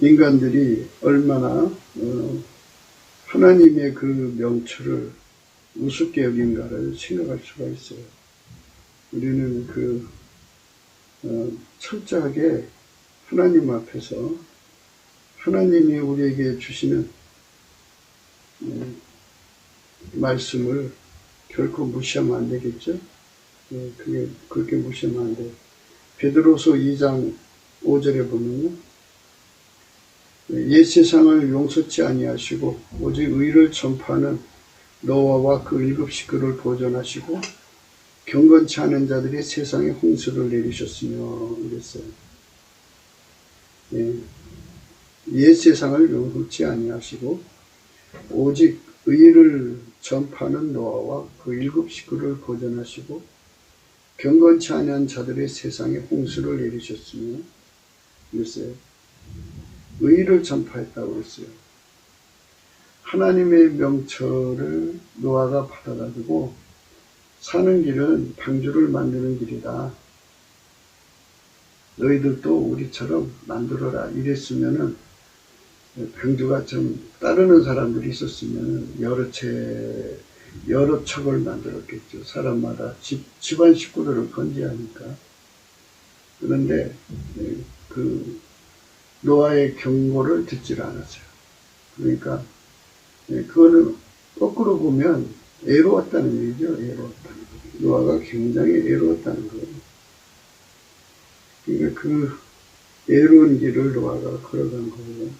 인간들이 얼마나 하나님의 그 명철을 우습게 여긴가를 생각할 수가 있어요. 우리는 철저하게 하나님 앞에서 하나님이 우리에게 주시는 말씀을 결코 무시하면 안 되겠죠? 그렇게 무시하면 안 돼요. 베드로서 2장 5절에 보면요. 옛 세상을 용서치 아니하시고 오직 의를 전파하는 노아와 그 7 식구를 보존하시고 경건치 않은 자들이 세상에 홍수를 내리셨으며 이랬어요. 옛 세상을 용서치 아니하시고 오직 의를 전파하는 노아와 그 7 식구를 보존하시고 경건치 않은 자들의 세상에 홍수를 내리셨으며 이랬어요. 의를 전파했다고 했어요. 하나님의 명철을 노아가 받아가지고 사는 길은 방주를 만드는 길이다. 너희들도 우리처럼 만들어라. 이랬으면은 방주가 좀 따르는 사람들이 있었으면 여러 척을 만들었겠죠. 사람마다 집안 식구들을 건재하니까. 그런데 노아의 경고를 듣질 않았어요. 그러니까 그거는 거꾸로 보면 애로웠다는 얘기죠. 애로웠다는 거. 노아가 굉장히 애로웠다는 거예요. 그러니까 그 애로운 길을 노아가 걸어간 거예요.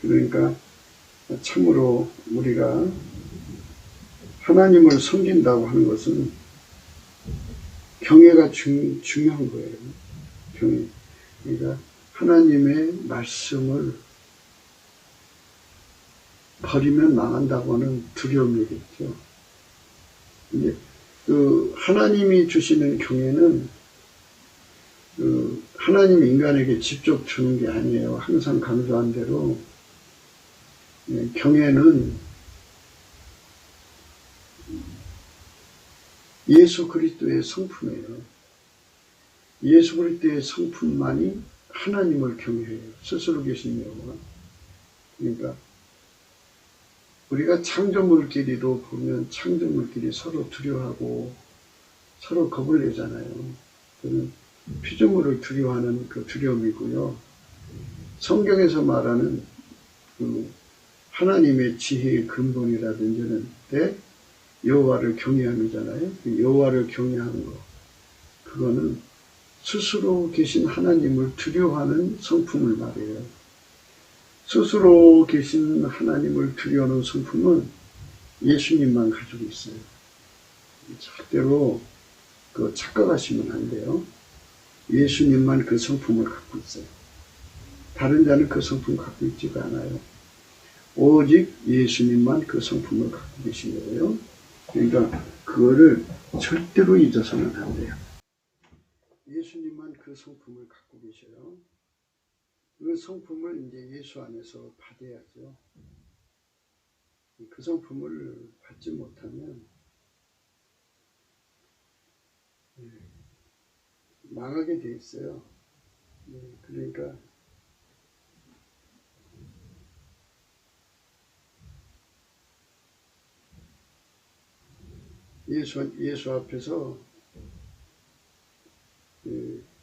그러니까 참으로 우리가 하나님을 섬긴다고 하는 것은 경외가 중요한 거예요. 경외. 그러니까 하나님의 말씀을 버리면 망한다고 하는 두려움이겠죠. 근데 하나님이 주시는 경외는 하나님 인간에게 직접 주는 게 아니에요. 항상 강조한 대로 경외는 예수 그리스도의 성품이에요. 예수 그리스도의 성품만이 하나님을 경외해요. 스스로 계신 여호와. 그러니까 우리가 창조물끼리도 보면 창조물끼리 서로 두려워하고 서로 겁을 내잖아요. 그는 피조물을 두려워하는 그 두려움이고요. 성경에서 말하는 하나님의 지혜의 근본이라든지는 여호와를 경외하는잖아요. 여호와를 경외하는 거. 그거는 스스로 계신 하나님을 두려워하는 성품을 말해요. 스스로 계신 하나님을 두려워하는 성품은 예수님만 가지고 있어요. 절대로 착각하시면 안 돼요. 예수님만 그 성품을 갖고 있어요. 다른 자는 그 성품을 갖고 있지가 않아요. 오직 예수님만 그 성품을 갖고 계신 거예요. 그러니까 그거를 절대로 잊어서는 안 돼요. 예수님만 그 성품을 갖고 계셔요. 그 성품을 이제 예수 안에서 받아야죠. 그 성품을 받지 못하면 망하게 돼 있어요. 그러니까 예수 앞에서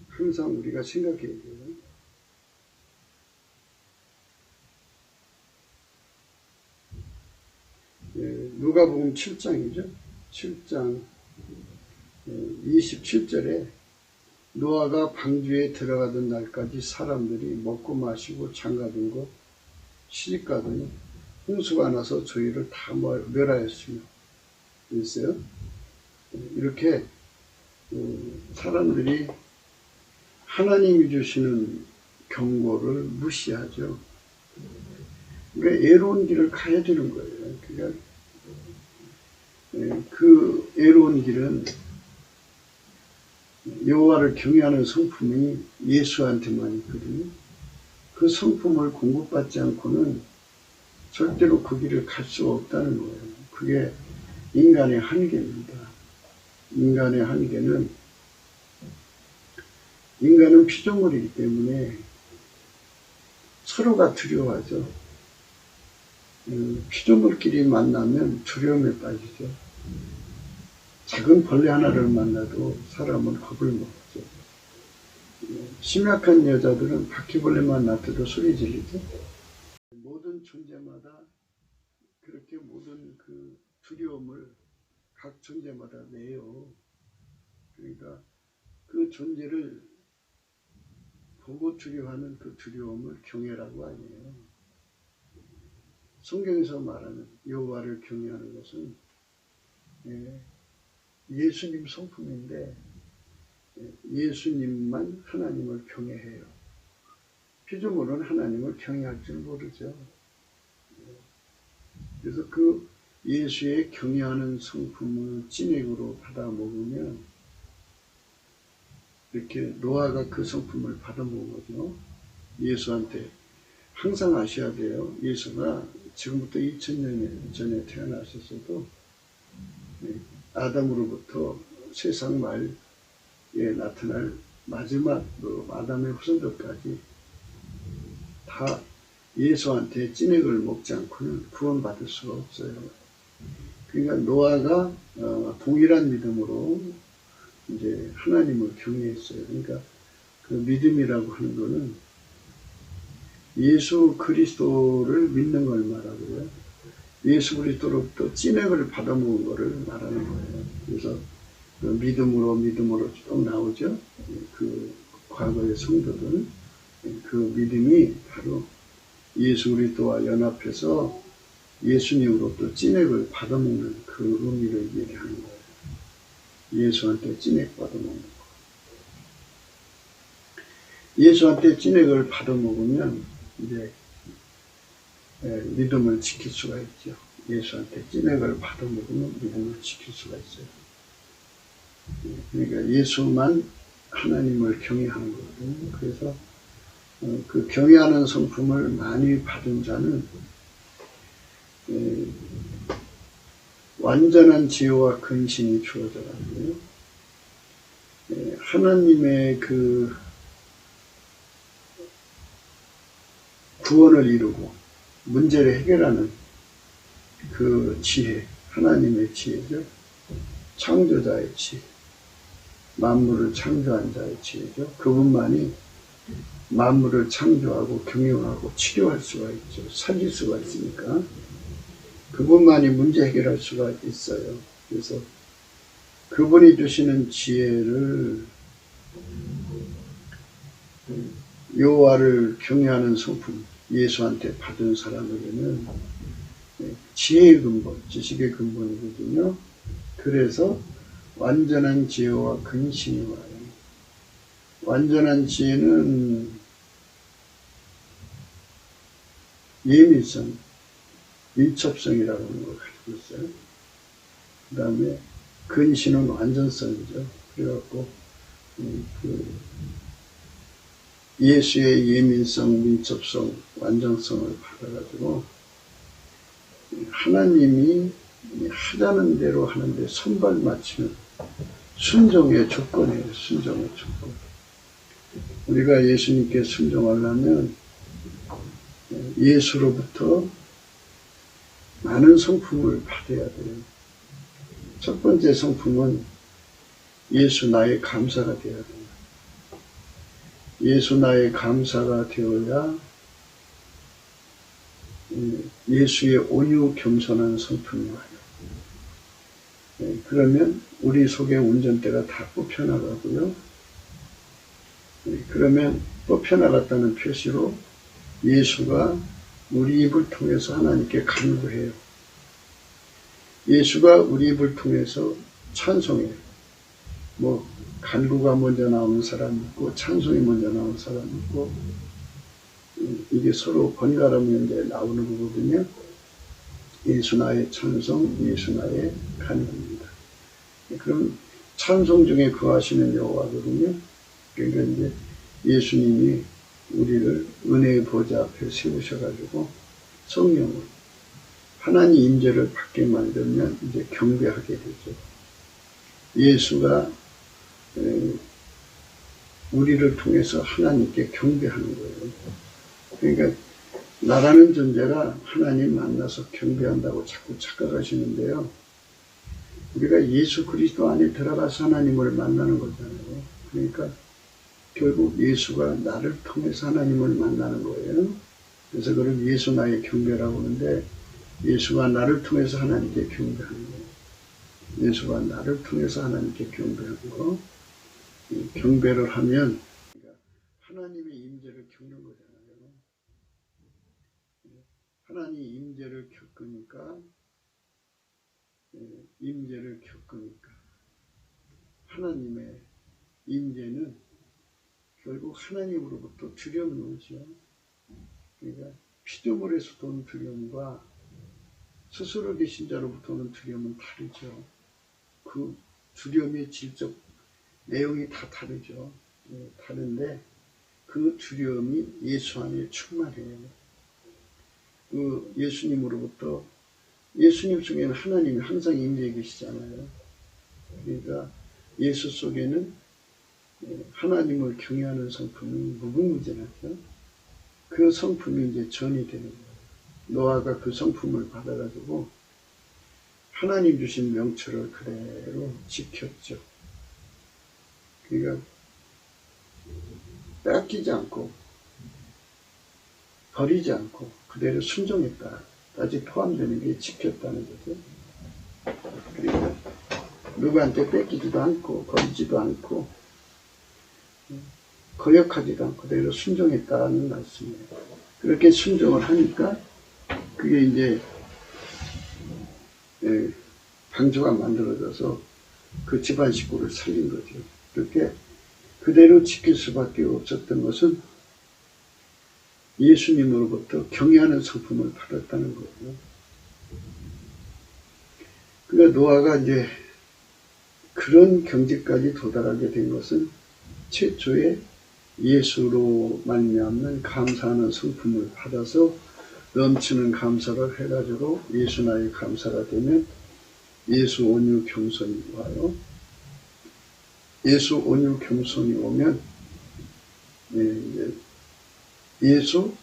항상 우리가 생각해야 돼요. 누가복음 7장이죠. 7장 27절에 노아가 방주에 들어가던 날까지 사람들이 먹고 마시고 장가든 것 시집가더니 홍수가 나서 저희를 다 멸하였으며 그랬어요. 이렇게 사람들이 하나님이 주시는 경고를 무시하죠. 그러니까 애로운 길을 가야 되는 거예요. 그러니까 그 애로운 길은 여호와를 경외하는 성품이 예수한테만 있거든요. 그 성품을 공급받지 않고는 절대로 그 길을 갈 수 없다는 거예요. 그게 인간의 한계입니다. 인간의 한계는 인간은 피조물이기 때문에 서로가 두려워하죠. 피조물끼리 만나면 두려움에 빠지죠. 작은 벌레 하나를 만나도 사람은 겁을 먹죠. 심약한 여자들은 바퀴벌레만 놔둬도 소리 지르죠. 모든 존재마다 그렇게 모든 그 두려움을 각 존재마다 내요. 그러니까 그 존재를 보고 두려워하는 그 두려움을 경외라고 하네요. 성경에서 말하는 여호와를 경외하는 것은 예수님 성품인데 예수님만 하나님을 경외해요. 피조물은 하나님을 경외할 줄 모르죠. 그래서 그 예수의 경외하는 성품을 찐액으로 받아 먹으면 이렇게 노아가 그 성품을 받아 먹은 거죠. 예수한테 항상 아셔야 돼요. 예수가 지금부터 2000년 전에 태어나셨어도 아담으로부터 세상 말에 나타날 마지막 아담의 후손들까지 다 예수한테 찐액을 먹지 않고는 구원받을 수가 없어요. 그러니까 노아가 동일한 믿음으로 이제 하나님을 경외했어요. 그러니까 그 믿음이라고 하는 거는 예수 그리스도를 믿는 걸 말하고요. 예수 그리스도로부터 찐액을 받아먹은 거를 말하는 거예요. 그래서 그 믿음으로 쭉 나오죠. 그 과거의 성도들은 그 믿음이 바로 예수 그리스도와 연합해서 예수님으로부터 찐액을 받아먹는 그 의미를 얘기하는 거예요. 예수한테 찐액 받아먹는 거. 예수한테 찐액을 받아먹으면 이제 믿음을 지킬 수가 있죠. 예수한테 찐액을 받아먹으면 믿음을 지킬 수가 있어요. 그러니까 예수만 하나님을 경외하는 거거든요. 그래서 그 경외하는 성품을 많이 받은 자는 완전한 지혜와 근신이 주어져 가지고요. 하나님의 그 구원을 이루고 문제를 해결하는 그 지혜, 하나님의 지혜죠. 창조자의 지혜, 만물을 창조한 자의 지혜죠. 그분만이 만물을 창조하고 경영하고 치료할 수가 있죠. 살릴 수가 있으니까 그분만이 문제 해결할 수가 있어요. 그래서 그분이 주시는 지혜를 여호와를 경외하는 성품 예수한테 받은 사람에게는 지혜의 근본, 지식의 근본이거든요. 그래서 완전한 지혜와 근신이 와요. 완전한 지혜는 예민성, 민첩성이라고 하는 걸 가지고 있어요. 그 다음에 근신은 완전성이죠. 그래갖고 예수의 예민성, 민첩성, 완전성을 받아가지고 하나님이 하자는 대로 하는데 손발 맞추는 순종의 조건이에요. 순종의 조건. 우리가 예수님께 순종하려면 예수로부터 많은 성품을 받아야 돼요. 첫 번째 성품은 예수 나의 감사가 되어야 돼요. 예수 나의 감사가 되어야 예수의 온유 겸손한 성품이 와요. 그러면 우리 속에 운전대가 다 뽑혀나가고요. 그러면 뽑혀나갔다는 표시로 예수가 우리 입을 통해서 하나님께 간구해요. 예수가 우리 입을 통해서 찬송해요. 뭐 간구가 먼저 나오는 사람이 있고 찬송이 먼저 나오는 사람이 있고 이게 서로 번갈아가면서 나오는 거거든요. 예수 나의 찬송, 예수 나의 간구입니다. 그럼 찬송 중에 거하시는 여호와거든요. 그러니까 이제 예수님이 우리를 은혜의 보좌 앞에 세우셔가지고 성령으로 하나님 임재를 받게 만들면 이제 경배하게 되죠. 예수가 우리를 통해서 하나님께 경배하는 거예요. 그러니까 나라는 존재가 하나님 만나서 경배한다고 자꾸 착각하시는데요. 우리가 예수 그리스도 안에 들어가서 하나님을 만나는 거잖아요. 그러니까 결국 예수가 나를 통해서 하나님을 만나는 거예요. 그래서 그걸 예수 나의 경배라고 하는데, 예수가 나를 통해서 하나님께 경배하는 거예요. 예수가 나를 통해서 하나님께 경배하는 거. 경배를 하면 하나님의 임재를 겪는 거잖아요. 하나님의 임재를 겪으니까, 하나님의 임재는 결국 하나님으로부터 두려움이 오죠. 그러니까 피조물에서도 오는 두려움과 스스로 계신 자로부터 오는 두려움은 다르죠. 그 두려움의 질적 내용이 다 다르죠. 다른데 그 두려움이 예수 안에 충만해요. 그 예수님으로부터, 예수님 속에는 하나님이 항상 임재해 계시잖아요. 그러니까 예수 속에는 하나님을 경외하는 성품이 무궁무진하죠. 그 성품이 이제 전이 되는 거예요. 노아가 그 성품을 받아가지고 하나님 주신 명철을 그대로 지켰죠. 그러니까 뺏기지 않고 버리지 않고 그대로 순종했다까지 포함되는 게 지켰다는 거죠. 그러니까 누구한테 뺏기지도 않고 버리지도 않고 거역하지도 않고 그대로 순종했다는 말씀이에요. 그렇게 순종을 하니까 그게 이제 방주가 만들어져서 그 집안 식구를 살린 거죠. 그렇게 그대로 지킬 수밖에 없었던 것은 예수님으로부터 경외하는 성품을 받았다는 거예요. 그러니까 노아가 이제 그런 경지까지 도달하게 된 것은 최초에 예수로 말미암는 감사하는 성품을 받아서 넘치는 감사를 해가지고 예수 나의 감사가 되면 예수 온유 겸손이 와요. 예수 온유 겸손이 오면 예수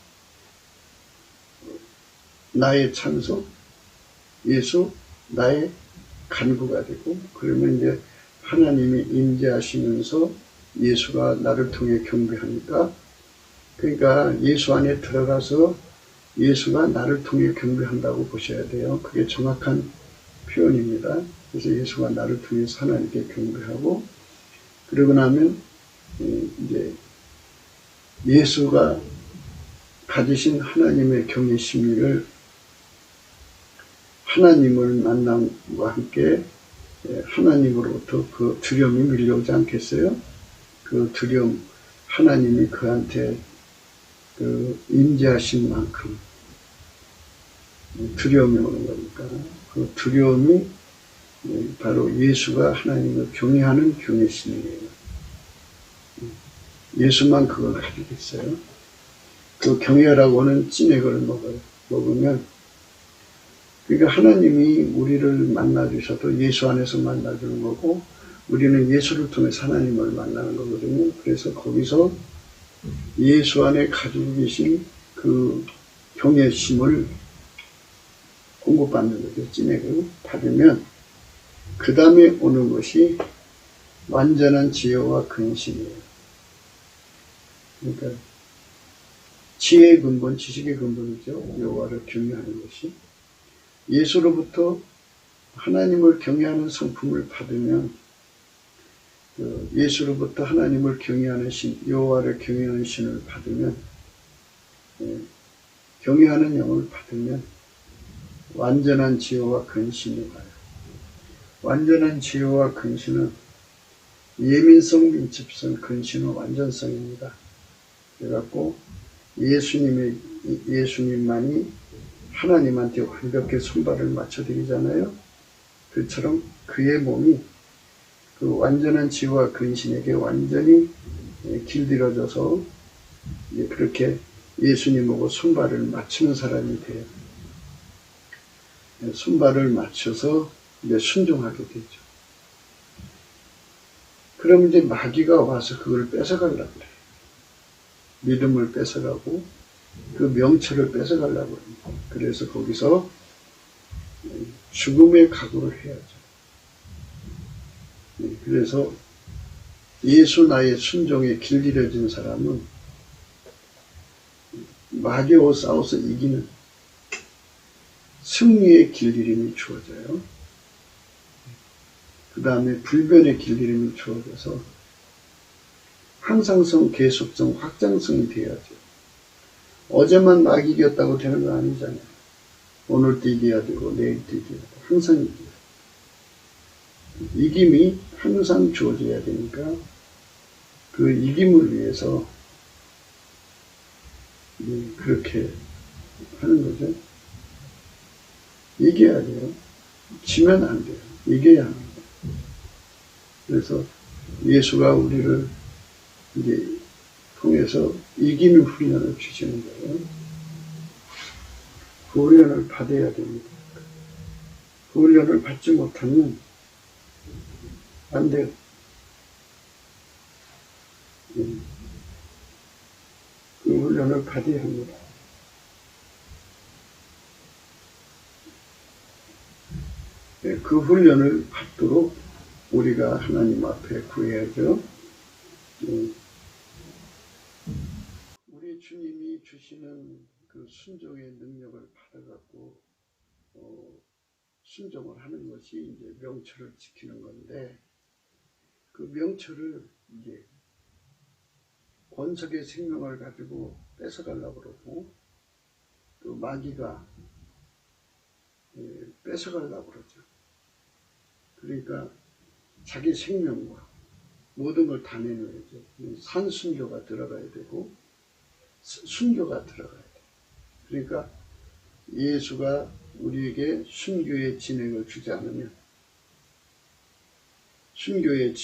나의 찬송, 예수 나의 간구가 되고, 그러면 이제 하나님이 임재하시면서 예수가 나를 통해 경배하니까, 그러니까 예수 안에 들어가서 예수가 나를 통해 경배한다고 보셔야 돼요. 그게 정확한 표현입니다. 그래서 예수가 나를 통해서 하나님께 경배하고, 그러고 나면 이제 예수가 가지신 하나님의 경외 심리를 하나님을 만남과 함께 하나님으로부터 그 두려움이 밀려오지 않겠어요? 그 두려움, 하나님이 그한테 그 임재하신 만큼 두려움이 오는 거니까, 그 두려움이 바로 예수가 하나님을 경외하는 경외 심리예요. 예수만 그걸 가지고 있어요. 그 경외라고 하는 찐액을 먹으면, 그러니까 하나님이 우리를 만나주셔도 예수 안에서 만나주는 거고, 우리는 예수를 통해서 하나님을 만나는 거거든요. 그래서 거기서 예수 안에 가지고 계신 그 경외심을 공급받는 거죠. 찐액을 받으면 그 다음에 오는 것이 완전한 지혜와 근심이에요. 그러니까 지혜의 근본, 지식의 근본이죠. 여호와를 경외하는 것이. 예수로부터 하나님을 경외하는 성품을 받으면, 예수로부터 하나님을 경외하는 신, 여호와를 경외하는 신을 받으면, 경외하는 영을 받으면 완전한 지혜와 근심이 와요. 완전한 지혜와 근심은 예민성, 민첩성, 근심은 완전성입니다. 그래갖고 예수님만이 하나님한테 완벽히 손발을 맞춰드리잖아요. 그처럼 그의 몸이 그 완전한 지혜와 근심에게 완전히 길들여져서 그렇게 예수님하고 손발을 맞추는 사람이 돼요. 손발을 맞춰서 이제 순종하게 되죠. 그럼 이제 마귀가 와서 그걸 뺏어가려고 그래요. 믿음을 뺏어가고 그 명철을 뺏어가려고 합니다. 그래서 거기서 죽음의 각오를 해야죠. 그래서 예수 나의 순종에 길들여진 사람은 마귀와 싸워서 이기는 승리의 길들임이 주어져요. 그 다음에 불변의 길들임이 주어져서 항상성, 계속성, 확장성이 돼야죠. 어제만 막 이겼다고 되는 거 아니잖아요. 오늘도 이겨야 되고 내일도 이겨야 되고 항상 이겨야 돼요. 이김이 항상 주어져야 되니까 그 이김을 위해서 그렇게 하는 거죠. 이겨야 돼요. 지면 안 돼요. 이겨야 합니다. 그래서 예수가 우리를 이제 통해서 이기는 훈련을 주시는 거예요. 그 훈련을 받아야 됩니다. 그 훈련을 받지 못하면 안 돼요. 그 훈련을 받아야 합니다. 그 훈련을 받도록 우리가 하나님 앞에 구해야죠. 우리 주님이 주시는 그 순종의 능력을 받아갖고 순종을 하는 것이 이제 명철을 지키는 건데, 그 명철을 이제 권석의 생명을 가지고 뺏어가려고 그러고, 또 마귀가 뺏어가려고 그러죠. 그러니까 자기 생명과 모든 걸 다 내놓아야죠. 산순교가 들어가야 되고 순교가 들어가야 돼요. 그러니까 예수가 우리에게 순교의 진행을 주지 않으면, 순교의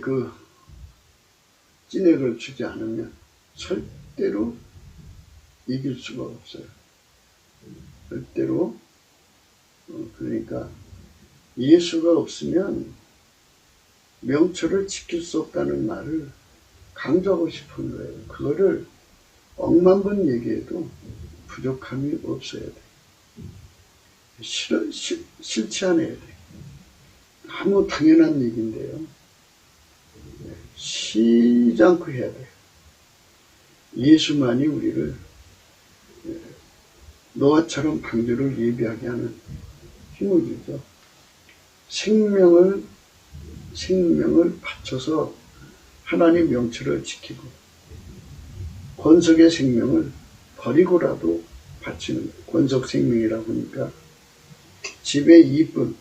그 진액을 주지 않으면 절대로 이길 수가 없어요. 절대로. 그러니까 예수가 없으면 명철을 지킬 수 없다는 말을 강조하고 싶은 거예요. 그거를 억만 번 얘기해도 부족함이 없어야 돼요. 싫지 않아야 돼요. 너무 당연한 얘기인데요. 쉬지 않고 해야 돼요. 예수만이 우리를 노아처럼 방주를 예비하게 하는 힘을 주죠. 생명을 바쳐서 하나님 명철을 지키고 권석의 생명을 버리고라도 바치는 거예요. 권석 생명이라고 하니까 집에 이쁜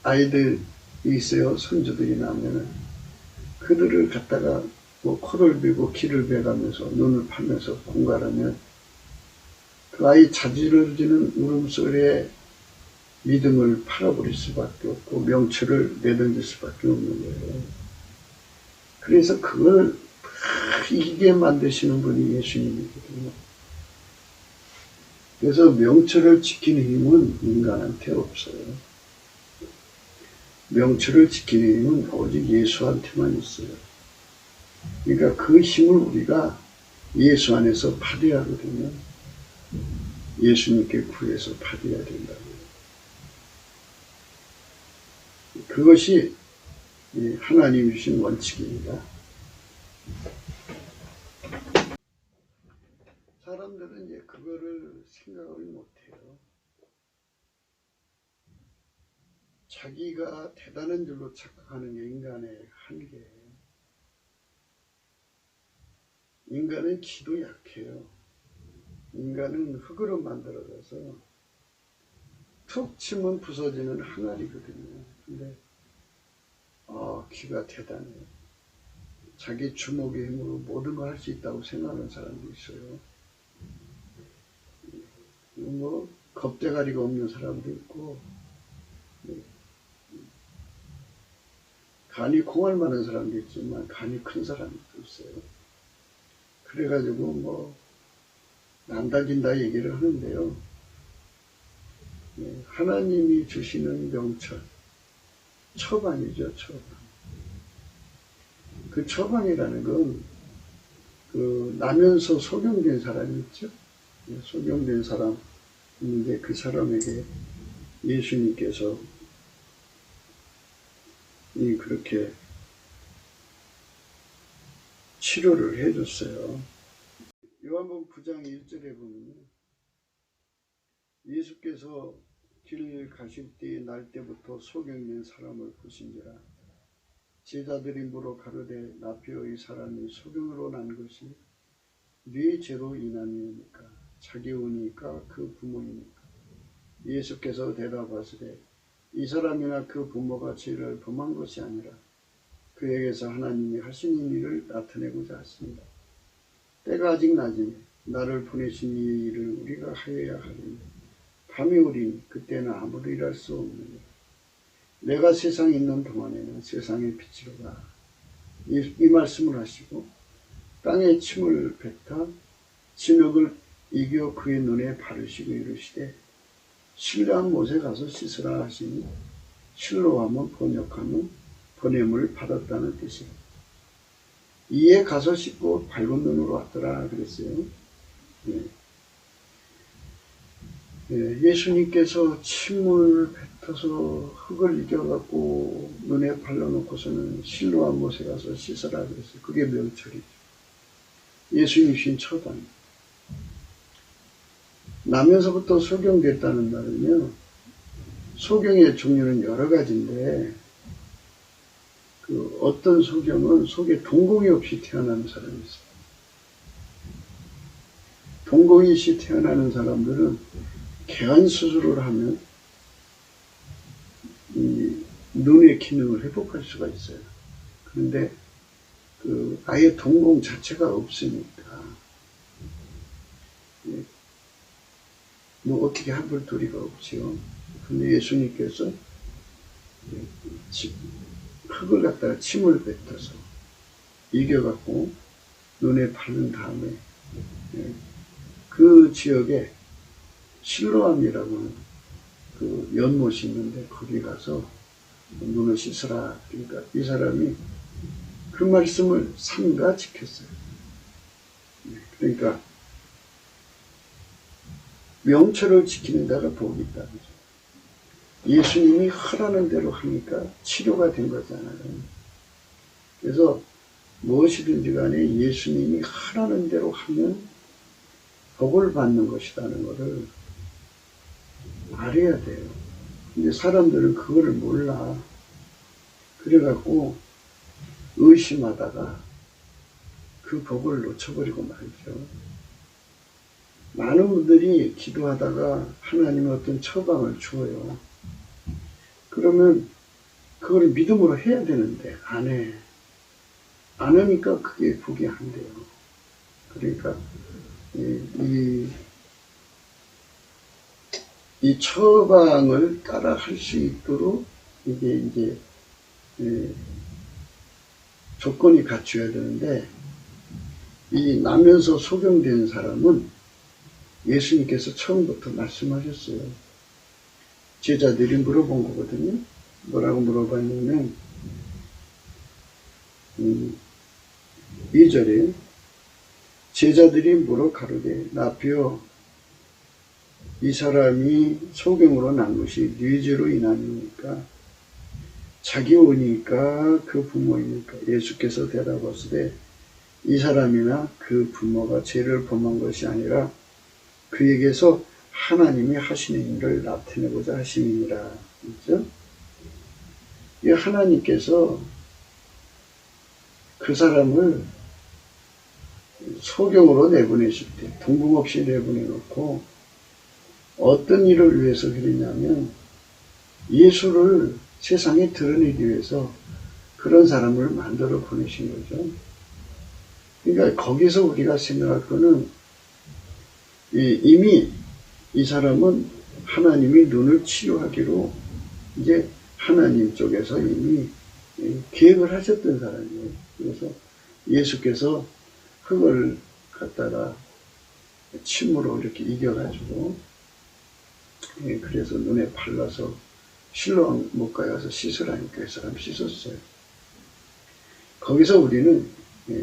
아이들이 있어요. 손주들이 나면은 그들을 갖다가 뭐 코를 베고 귀를 베가면서 눈을 파면서 공갈하면 그 아이 자지러지는 울음소리에 믿음을 팔아버릴 수밖에 없고 명철을 내던질 수밖에 없는 거예요. 그래서 그걸 이기게 만드시는 분이 예수님이거든요. 그래서 명철을 지키는 힘은 인간한테 없어요. 명철을 지키는 힘은 오직 예수한테만 있어요. 그러니까 그 힘을 우리가 예수 안에서 받아야 하거든요. 예수님께 구해서 받아야 된다고요. 그것이 하나님이 주신 원칙입니다. 사람들은 이제 그거를 생각을 못해요. 자기가 대단한 줄로 착각하는 게 인간의 한계예요. 인간은 기도 약해요. 인간은 흙으로 만들어져서 툭 치면 부서지는 항아리거든요. 근데 기가 대단해요. 자기 주먹의 힘으로 모든 걸 할 수 있다고 생각하는 사람도 있어요. 뭐 겁대가리가 없는 사람도 있고 간이 콩알 많은 사람도 있지만 간이 큰 사람도 있어요. 그래가지고 뭐 난다긴다 얘기를 하는데요. 하나님이 주시는 명철, 처방이죠, 처방. 그 처방이라는 건, 나면서 소경된 사람이 있죠? 소경된 사람 있는데 그 사람에게 예수님께서 그렇게 치료를 해줬어요. 요한복음 9장 1절에 보면 예수께서 길 가실 때에 날 때부터 소경된 사람을 보신지라 제자들이 물어 가로되 나피어 이 사람이 소경으로 난 것이 네 죄로 인함이니까 자기 운이니까 그 부모이니까 예수께서 대답하시되 이 사람이나 그 부모가 죄를 범한 것이 아니라 그에게서 하나님이 하시는 일을 나타내고자 하십니다. 때가 아직 낮으니 나를 보내신 이 일을 우리가 하여야 하리니 밤이 오리니 그때는 아무도 일할 수 없느니라. 내가 세상에 있는 동안에는 세상의 빛이로다. 이 말씀을 하시고 땅에 침을 뱉어 진흙을 이겨 그의 눈에 바르시고 이르시되 신뢰한 못에 가서 씻으라 하시니 실로하면 번역하면 보냄을 받았다는 뜻이에요. 이에 가서 씻고 밝은 눈으로 왔더라 그랬어요. 예수님께서 침을 뱉어서 흙을 이겨갖고 눈에 발라놓고서는 실로한 못에 가서 씻으라 그랬어요. 그게 명철이죠. 예수님이신 처방. 나면서부터 소경됐다는 말은요, 소경의 종류는 여러 가지인데, 어떤 소경은 속에 동공이 없이 태어나는 사람이 있어요. 동공이 없이 태어나는 사람들은 개안수술을 하면 이 눈의 기능을 회복할 수가 있어요. 그런데 아예 동공 자체가 없으니까 뭐 어떻게 해볼 도리가 없지요. 근데 예수님께서 흙을 갖다가 침을 뱉어서 이겨갖고 눈에 바른 다음에 그 지역에 실로암이라고 하는 그 연못이 있는데 거기 가서 눈을 씻으라. 그러니까 이 사람이 그 말씀을 삼가 지켰어요. 그러니까 명철을 지키는 데가 복이 있다. 예수님이 하라는 대로 하니까 치료가 된 거잖아요. 그래서 무엇이든지 간에 예수님이 하라는 대로 하면 복을 받는 것이라는 것을 알아야 돼요. 근데 사람들은 그거를 몰라. 그래갖고 의심하다가 그 복을 놓쳐버리고 말이죠. 많은 분들이 기도하다가 하나님의 어떤 처방을 주어요. 그러면 그걸 믿음으로 해야 되는데 안 해. 안 하니까 그게 복이 안 돼요. 그러니까 이 처방을 따라 할 수 있도록 이게 이제 조건이 갖춰야 되는데, 이 나면서 소경된 사람은 예수님께서 처음부터 말씀하셨어요. 제자들이 물어본 거거든요. 뭐라고 물어봤냐면 2절에 제자들이 물어 가로되 나피어 이 사람이 소경으로 난 것이 네 죄로 인함이니까 자기 오니까 그 부모이니까 예수께서 대답하시되 이 사람이나 그 부모가 죄를 범한 것이 아니라 그에게서 하나님이 하시는 일을 나타내고자 하심이니라. 그렇죠? 이 하나님께서 그 사람을 소경으로 내보내실 때 동공 없이 내보내놓고 어떤 일을 위해서 그랬냐면 예수를 세상에 드러내기 위해서 그런 사람을 만들어 보내신 거죠. 그러니까 거기서 우리가 생각할 거는 이미 이 사람은 하나님이 눈을 치료하기로 이제 하나님 쪽에서 이미 계획을 하셨던 사람이에요. 그래서 예수께서 흙을 갖다가 침으로 이렇게 이겨가지고 그래서 눈에 발라서 실로암 못가에 가서 씻으라니까 그 사람 씻었어요. 거기서 우리는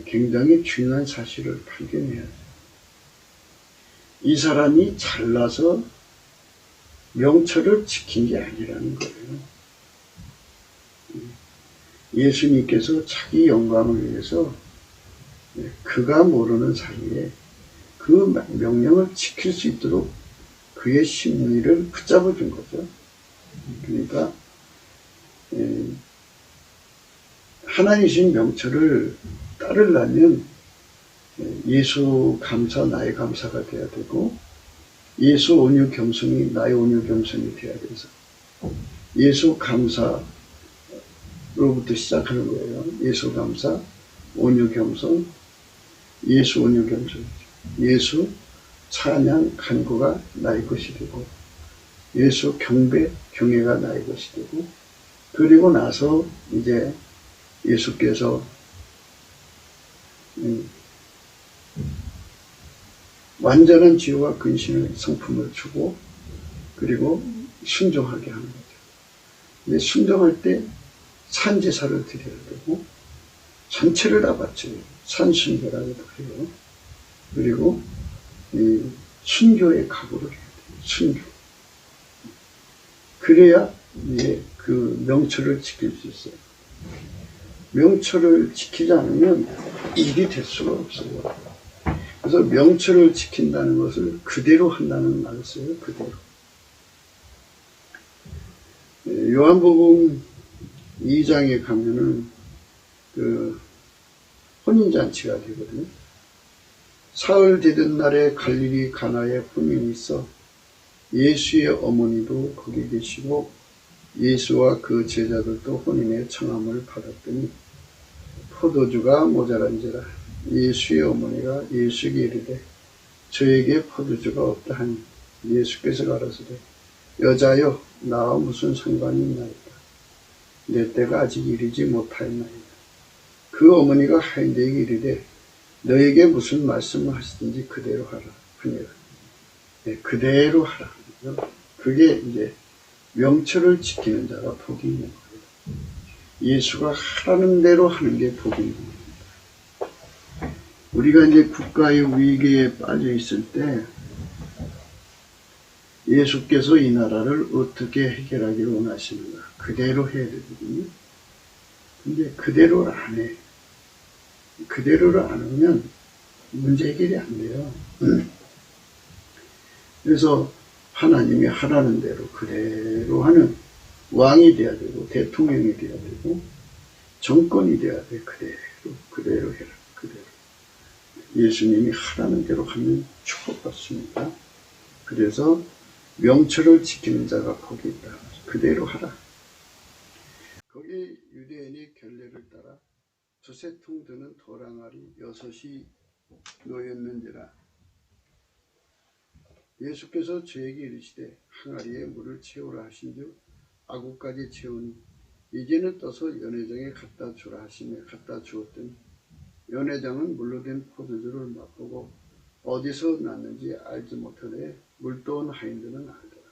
굉장히 중요한 사실을 발견해야 돼요. 이 사람이 잘나서 명철을 지킨 게 아니라는 거예요. 예수님께서 자기 영광을 위해서 그가 모르는 사이에 그 명령을 지킬 수 있도록 그의 심리를 붙잡아 준 거죠. 그러니까 하나님 주신 명철을 따르려면 예수 감사 나의 감사가 돼야 되고, 예수 온유 겸손이 나의 온유 겸손이 돼야 돼서 예수 감사로부터 시작하는 거예요. 예수 감사, 온유 겸손, 예수 온유 겸손, 예수 찬양 간구가 나의 것이 되고, 예수 경배 경외가 나의 것이 되고, 그리고 나서 이제 예수께서 완전한 지혜와 근신의 성품을 주고, 그리고 순종하게 하는 거죠. 근데 순종할 때 산제사를 드려야 되고, 전체를 다 바쳐요. 산순교라고도 해요. 그리고 이 순교의 각오를 해야 돼요. 순교. 그래야 이제 그 명철을 지킬 수 있어요. 명철을 지키지 않으면 일이 될 수가 없어요. 그래서 명철을 지킨다는 것을 그대로 한다는 말을 써요. 그대로. 요한복음 2장에 가면은 그 혼인잔치가 되거든요. 사흘 되던 날에 갈릴리 가나에 혼인이 있어 예수의 어머니도 거기 계시고 예수와 그 제자들도 혼인의 청함을 받았더니 포도주가 모자란지라. 예수의 어머니가 예수에게 이르되 저에게 포도주가 없다 하니 예수께서 가라사대 여자여 나와 무슨 상관이 있나이까. 내 때가 아직 이르지 못하였나이다. 그 어머니가 하인들에게 이르되 너에게 무슨 말씀을 하시든지 그대로 하라 하니라. 네, 그대로 하라. 그게 이제 명철을 지키는 자가 복이 있는 거예요. 예수가 하라는 대로 하는 게 복이 있는 겁니다. 우리가 이제 국가의 위기에 빠져 있을 때 예수께서 이 나라를 어떻게 해결하기를 원하시는가 그대로 해야 되거든요. 근데 그대로를 안 해. 그대로를 안 하면 문제 해결이 안 돼요. 그래서 하나님이 하라는 대로 그대로 하는 왕이 돼야 되고 대통령이 돼야 되고 정권이 돼야 돼. 그대로 해라. 그대로. 예수님이 하라는 대로 하면 축복받습니다. 그래서 명철을 지키는 자가 복이 있다. 그대로 하라. 거기 유대인이 결례를 따라 두세 통 드는 도랑아리 6이 놓였는지라. 예수께서 저에게 이르시되 항아리에 물을 채우라 하신즉 아구까지 채우니 이제는 떠서 연회장에 갖다 주라 하시며 갖다 주었더니 연회장은 물로 된 포도주를 맛보고 어디서 났는지 알지 못하되 물떠온 하인들은 알더라.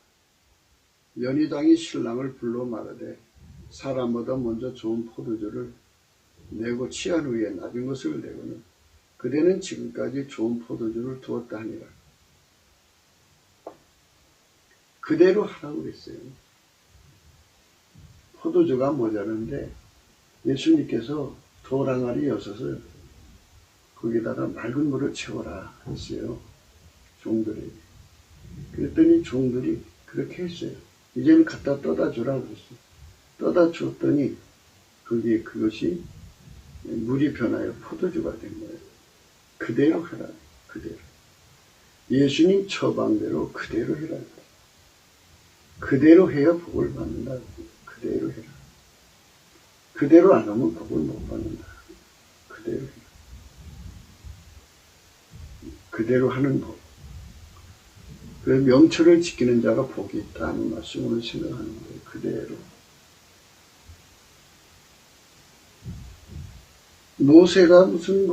연회장이 신랑을 불러 말하되 사람보다 먼저 좋은 포도주를 내고 취한 후에 낮은 것을 내고는 그대는 지금까지 좋은 포도주를 두었다 하니라. 그대로 하라고 그랬어요. 포도주가 모자란데 예수님께서 도랑아리 6을 거기다가 맑은 물을 채워라 했어요. 종들에게. 그랬더니 종들이 그렇게 했어요. 이제는 갖다 떠다 주라고 그랬어요. 떠다 줬더니 거기에 그것이 물이 변하여 포도주가 된 거예요. 그대로 하라. 그대로. 예수님 처방대로 그대로 해라. 그대로 해야 복을 받는다. 그대로 해라. 그대로 안 하면 복을 못 받는다. 그대로 해라. 그대로 하는 법. 그 명철을 지키는 자가 복이 있다는 말씀으로 생각하는 거예요. 그대로. 모세가 무슨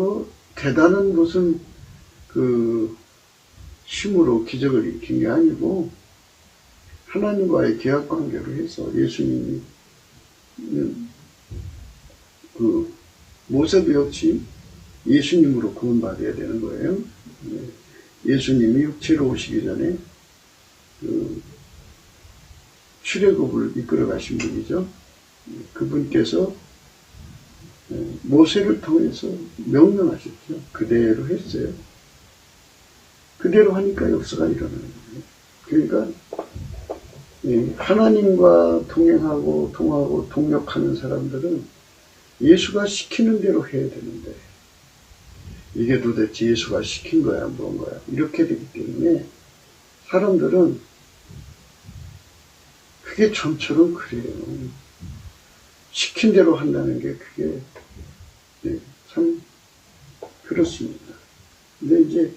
대단한 무슨 힘으로 기적을 일으킨 게 아니고 하나님과의 계약 관계로 해서 예수님이 그 모세도 역시 예수님으로 구원받아야 되는 거예요. 예수님이 육체로 오시기 전에 그 출애굽을 이끌어 가신 분이죠. 그분께서 모세를 통해서 명령하셨죠. 그대로 했어요. 그대로 하니까 역사가 일어나는 거예요. 그러니까 하나님과 동행하고 통하고 동역하는 사람들은 예수가 시키는 대로 해야 되는데 이게 도대체 예수가 시킨 거야 뭔 거야 이렇게 되기 때문에 사람들은 그게 좀처럼 그래요. 시킨 대로 한다는 게 그게 참 그렇습니다. 근데 이제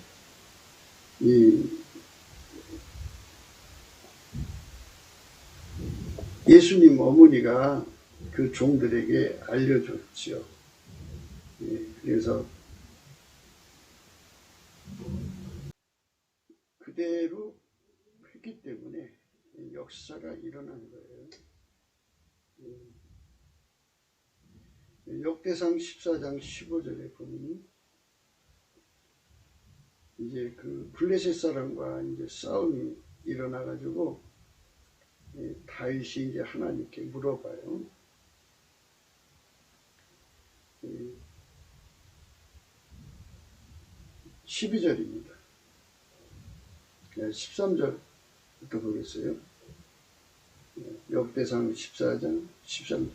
예수님 어머니가 그 종들에게 알려줬지요. 그래서 그대로 했기 때문에 역사가 일어난 거예요. 역대상 14장 15절에 보면 이제 그 블레셋 사람과 이제 싸움이 일어나가지고 다윗이 이제 하나님께 물어봐요. 12절입니다. 13절부터 보겠어요. 역대상 14장 13절.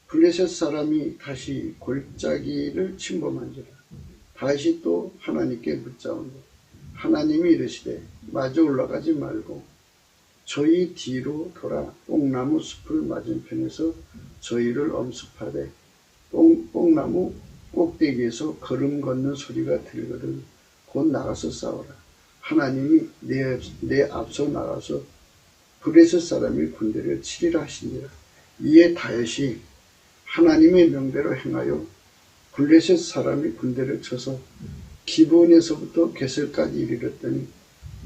블레셋 사람이 다시 골짜기를 침범한지라. 다시 또 하나님께 묻자온다. 하나님이 이르시되 마저 올라가지 말고 저희 뒤로 돌아 뽕나무 숲을 맞은편에서 저희를 엄습하되 뽕나무 꼭대기에서 걸음 걷는 소리가 들거든 곧 나가서 싸우라. 하나님이 내 앞서 나가서 블레셋 사람의 군대를 치리라 하시니라. 이에 다윗이 하나님의 명대로 행하여 블레셋 사람이 군대를 쳐서 기브온에서부터 게셀까지 이르렀더니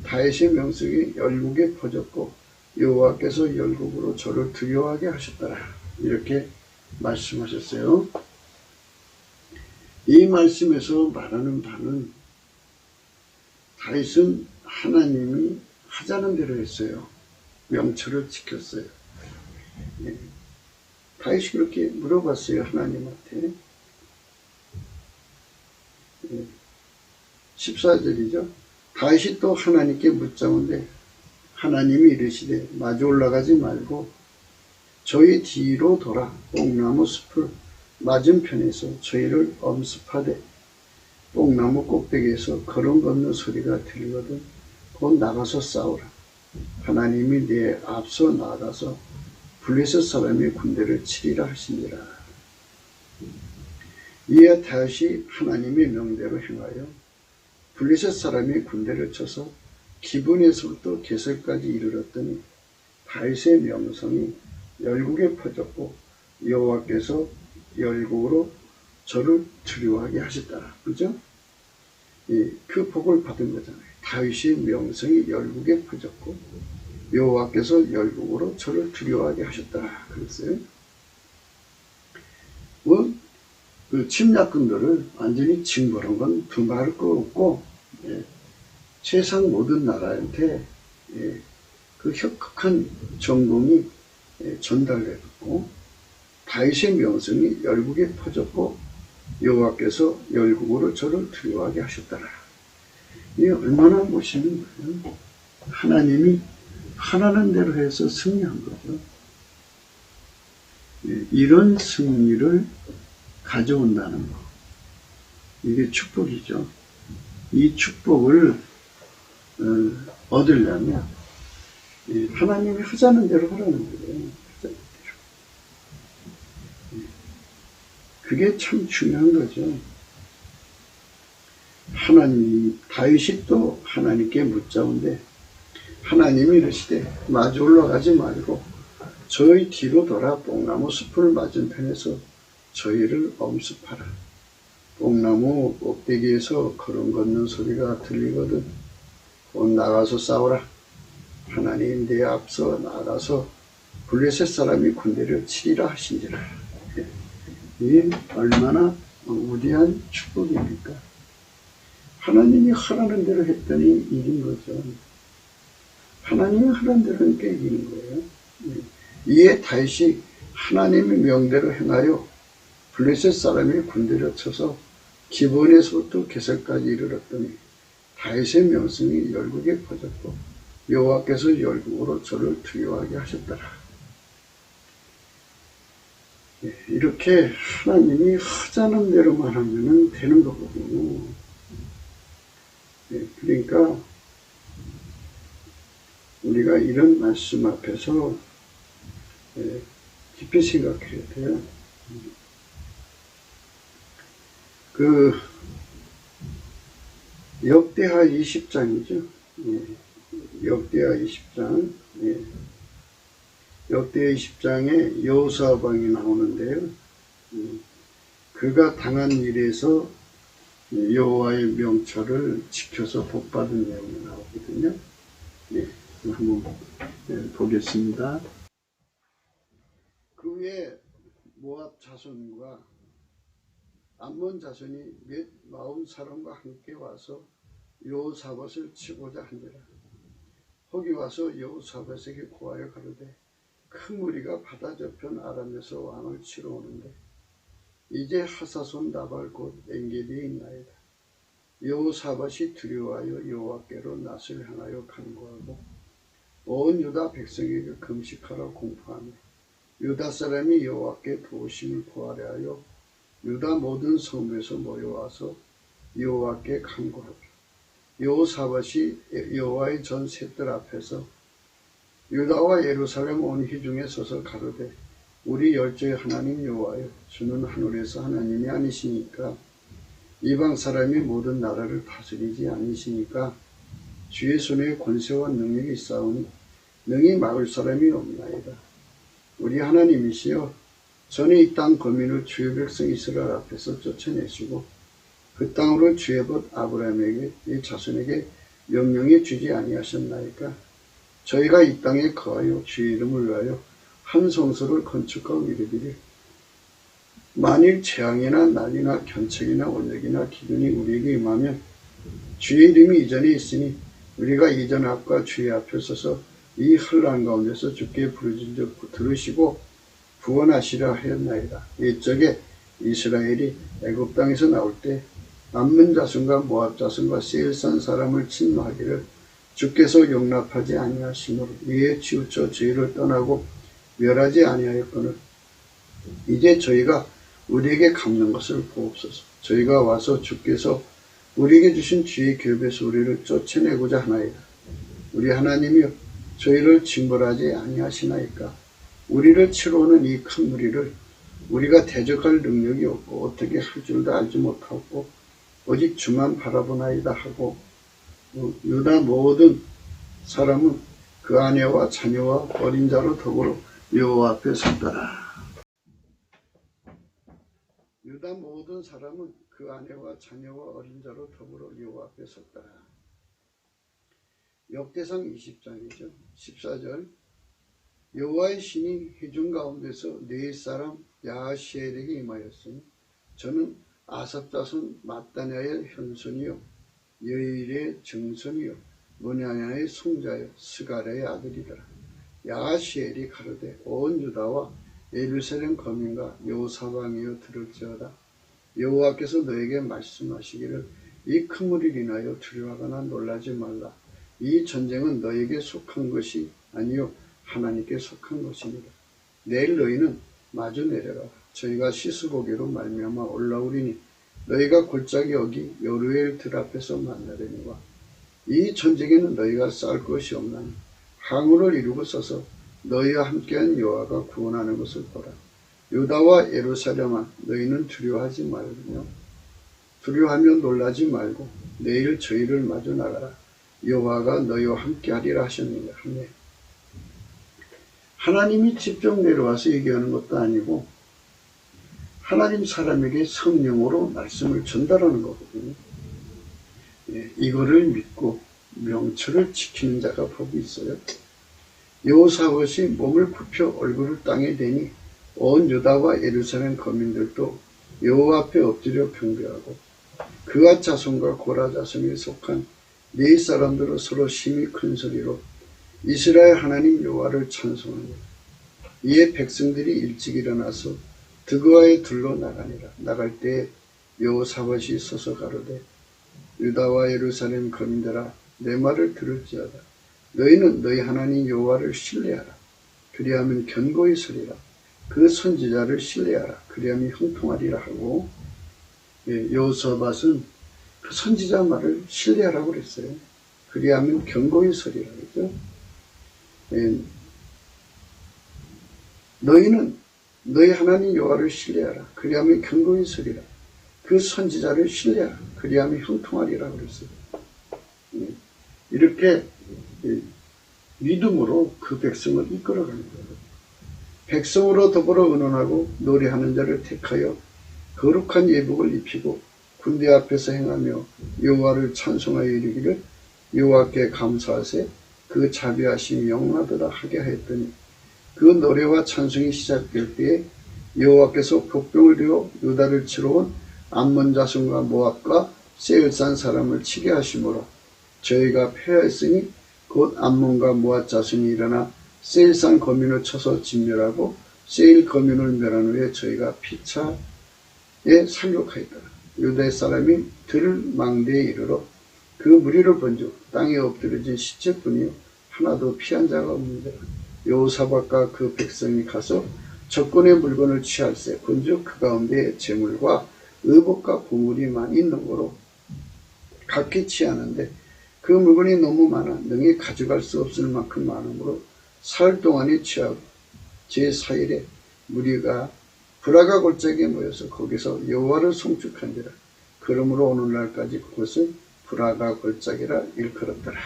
다윗의 명성이 열국에 퍼졌고 여호와께서 열국으로 저를 두려워하게 하셨더라. 이렇게 말씀하셨어요. 이 말씀에서 말하는 바는 다윗은 하나님이 하자는 대로 했어요. 명철을 지켰어요. 다윗이 그렇게 물어봤어요. 하나님한테. 14절이죠. 다윗이 또 하나님께 묻자온데 하나님이 이르시되 마주 올라가지 말고 저희 뒤로 돌아 뽕나무 숲을 맞은편에서 저희를 엄습하되 뽕나무 꼭대기에서 걸음 걷는 소리가 들리거든 곧 나가서 싸우라. 하나님이 내 앞서 나가서 블레셋 사람의 군대를 치리라 하시니라. 이에 다윗이 하나님의 명대로 행하여 블레셋 사람의 군대를 쳐서 기브온에서부터 게셀까지 이르렀더니 다윗의 명성이 열국에 퍼졌고 여호와께서 열국으로 저를 두려워하게 하셨더라. 그죠? 그 복을 받은 거잖아요. 다윗의 명성이 열국에 퍼졌고 여호와께서 열국으로 저를 두려워하게 하셨더라. 그랬어요. 그 침략군들을 완전히 징벌한 건 두말할 거 없고 세상 모든 나라한테 그 혁혁한 정봉이 전달되었고 다윗의 명성이 열국에 퍼졌고 여호와께서 열국으로 저를 두려워하게 하셨더라. 이게 얼마나 멋있는 거예요. 하나님이 하라는 대로 해서 승리한 거죠. 이런 승리를 가져온다는 거. 이게 축복이죠. 이 축복을 얻으려면 하나님이 하자는 대로 하라는 거예요. 그게 참 중요한 거죠. 하나님, 다윗이 또 하나님께 묻자온데 하나님이 이르시되 마주 올라가지 말고 저희 뒤로 돌아 뽕나무 숲을 맞은편에서 저희를 엄습하라. 뽕나무 꼭대기에서 걸음 걷는 소리가 들리거든 곧 나가서 싸우라. 하나님 내 앞서 나가서 블레셋 사람이 군대를 치리라 하신지라. 이 얼마나 위대한 축복입니까? 하나님이 하라는 대로 했더니 이긴 거죠. 하나님이 하라는 대로 하니까 이기는 거예요. 이에 다윗이 하나님의 명대로 행하여 블레셋 사람이 군대를 쳐서 기본에서부터 게살까지 이르렀더니 다윗의 명성이 열국에 퍼졌고 여호와께서 열국으로 저를 두려워하게 하셨더라. 이렇게 하나님이 하자는 대로만 하면 되는 거거든요. 그러니까 우리가 이런 말씀 앞에서 깊이 생각해야 돼요. 그 역대하 20장이죠. 역대하 20장. 역대하 20장에 여호수아 왕이 나오는데요. 그가 당한 일에서 여호와의 명철을 지켜서 복받은 내용이 나오거든요. 한번 보겠습니다. 그 후에 모압 자손과 암몬 자손이 몇 40사람과 함께 와서 여호사밧을 치고자 한지라. 거기 와서 여호사밧에게 고하여 가로되 큰 무리가 바다 저편 아람에서 왕을 치러 오는데 이제 하사손 나발 곧 엔게디에 있나이다. 여호사밧이 두려워하여 여호와께로 낯을 향하여 간구하고 온 유다 백성에게 금식하라 공포하며 유다 사람이 여호와께 도우심을 구하려 하여 유다 모든 성읍에서 모여와서 여호와께 간구하더라. 여호사밧이 여호와의 전 셋들 앞에서 유다와 예루살렘 온 회중에 서서 가로되 우리 열조의 하나님 여호와여 주는 하늘에서 하나님이 아니시니까 이방 사람이 모든 나라를 다스리지 아니시니까 주의 손에 권세와 능력이 있사오니 능히 막을 사람이 없나이다. 우리 하나님이시여 전에 이 땅 거민을 주의 백성 이스라엘 앞에서 쫓아내시고 그 땅으로 주의 벗 아브라함에게 이 자손에게 명령해 주지 아니하셨나이까. 저희가 이 땅에 거하여 주의 이름을 위하여 한 성소를 건축하고 이르기를 만일 재앙이나 난이나 견책이나 원력이나 기근이 우리에게 임하면 주의 이름이 이전에 있으니 우리가 이전 앞과 주의 앞에 서서 이 혼란 가운데서 주께 부르짖은 적 들으시고 구원하시라 하였나이다. 이쪽에 이스라엘이 애굽 땅에서 나올 때 암몬 자손과 모압 자손과 세일산 사람을 침노하기를 주께서 용납하지 아니하시므로 이에 치우쳐 저희를 떠나고 멸하지 아니하였거늘 이제 저희가 우리에게 갚는 것을 보옵소서. 저희가 와서 주께서 우리에게 주신 주의 궤배에서 우리를 쫓아내고자 하나이다. 우리 하나님이여 저희를 징벌하지 아니하시나이까. 우리를 치러 오는 이 큰 무리를 우리가 대적할 능력이 없고 어떻게 할 줄도 알지 못하고 오직 주만 바라보나이다 하고 유다 모든 사람은 그 아내와 자녀와 어린 자로 더불어 여호와 앞에 섰더라. 유다 모든 사람은 그 아내와 자녀와 어린 자로 더불어 여호와 앞에 섰더라. 역대상 20장이죠. 14절 여호와의 신이 회중 가운데서 네 사람 야하시엘에게 임하였으니 저는 아삽 자손 마따냐의 현손이요 여일의 증손이요 모냐냐의 송자요 스가랴의 아들이더라. 야하시엘이 가로되 온 유다와 예루살렘 거민과 여호사방이여 들을지어다. 여호와께서 너에게 말씀하시기를 이 큰 무리를 인하여 두려워하거나 놀라지 말라. 이 전쟁은 너에게 속한 것이 아니요 하나님께 속한 것입니다. 내일 너희는 마주 내려라. 저희가 시스보기로 말미암아 올라오리니 너희가 골짜기 여기 여루엘 들 앞에서 만나려니와 이 전쟁에는 너희가 싸울 것이 없나니 항우를 이루고 서서 너희와 함께한 여호와가 구원하는 것을 보라. 유다와 예루살렘아 너희는 두려워하지 말며 두려워하며 놀라지 말고 내일 저희를 마주 나가라. 여호와가 너희와 함께하리라 하셨느니라 하네. 하나님이 직접 내려와서 얘기하는 것도 아니고 하나님 사람에게 성령으로 말씀을 전달하는 거거든요. 이거를 믿고 명철을 지키는 자가 복이 있어요. 여호사밧이 몸을 굽혀 얼굴을 땅에 대니 온 유다와 예루살렘 거민들도 여호와 앞에 엎드려 경배하고 그가 자손과 고라 자손에 속한 네 사람들은 서로 심히 큰 소리로 이스라엘 하나님 여호와를 찬송하니라. 이에 백성들이 일찍 일어나서 드그와에 둘러 나가니라. 나갈 때 여호사밧이 서서 가로되 유다와 예루살렘 거민들아 내 말을 들을지어다. 너희는 너희 하나님 여호와를 신뢰하라. 그리하면 견고히 서리라. 그 선지자를 신뢰하라. 그리하면 형통하리라 하고, 여호사밧은 그 선지자 말을 신뢰하라고 그랬어요. 그리하면 견고히 서리라 그랬죠. 너희는 너희 하나님 여호와를 신뢰하라. 그리하면 견고히 서리라. 그 선지자를 신뢰하라. 그리하면 형통하리라 그랬어요. 이렇게 믿음으로 그 백성을 이끌어가는 거예요. 백성으로 더불어 의논하고 노래하는 자를 택하여 거룩한 예복을 입히고 군대 앞에서 행하며 여호와를 찬송하여 이르기를 여호와께 감사하세 그 자비하심이 영원하도다 하게 하였더니 그 노래와 찬송이 시작될 때에 여호와께서 복병을 들어 유다를 치러 온 암몬 자손과 모압과 세일산 사람을 치게 하심으로 저희가 패하였으니 곧 암몬과 모압 자손이 일어나 세일산 거민을 쳐서 진멸하고 세일 거민을 멸한 후에 저희가 피차에 살육하였더라. 유다 사람이 들 망대에 이르러 그 무리를 번지고 땅에 엎드려진 시체뿐이요 하나도 피한 자가 없는데 여호사밧과 그 백성이 가서 적군의 물건을 취할세 본즉 그 가운데 재물과 의복과 보물이 많이 있는 거로 각기 취하는데 그 물건이 너무 많아 능히 가져갈 수 없을 만큼 많으므로 사흘 동안에 취하고 제4일에 무리가 브라가 골짜기에 모여서 거기서 여호와를 송축한지라. 그러므로 오늘날까지 그것을 브라가 골짜기라 일컬었더라.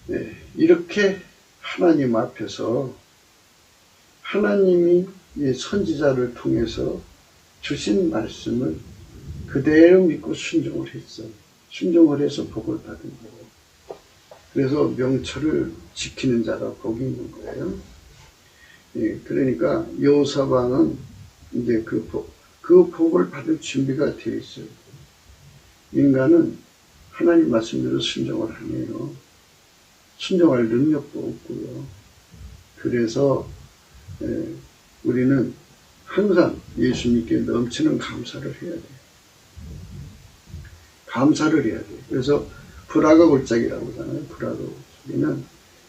네, 이렇게 하나님 앞에서 하나님이 선지자를 통해서 주신 말씀을 그대로 믿고 순종을 했어. 순종을 해서 복을 받은 거고. 그래서 명철을 지키는 자가 복이 있는 거예요. 예, 그러니까 여호사밧은 이제 그 복을 받을 준비가 되어 있어요. 인간은 하나님 말씀대로 순종을 하네요. 순종할 능력도 없고요. 그래서 우리는 항상 예수님께 넘치는 감사를 해야 돼요. 감사를 해야 돼요. 그래서 브라가 골짜기라고 하잖아요. 브라가 골짜기는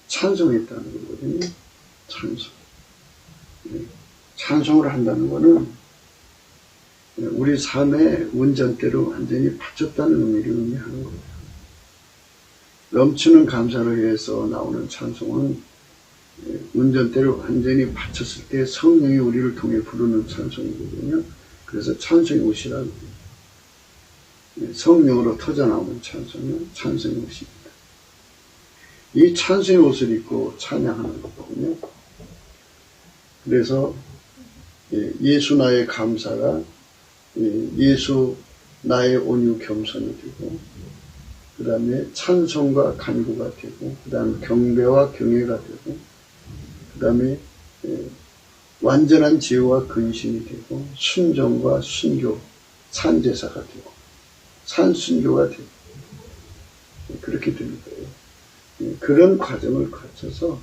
찬송했다는 거거든요. 찬송. 찬송을 한다는 거는 우리 삶의 운전대로 완전히 바쳤다는 의미를 의미하는 거예요. 넘치는 감사를 해서 나오는 찬송은 운전대를 완전히 바쳤을 때 성령이 우리를 통해 부르는 찬송이거든요. 그래서 찬송의 옷이라고 해요. 성령으로 터져나오는 찬송은 찬송의 옷입니다. 이 찬송의 옷을 입고 찬양하는 거거든요. 그래서 예수 나의 감사가 예수 나의 온유 겸손이 되고 그 다음에 찬송과 간구가 되고 그 다음에 경배와 경외가 되고 그 다음에 완전한 지혜와 근신이 되고 순종과 순교 산제사가 되고 산순교가 되고 그렇게 되는 거예요. 그런 과정을 거쳐서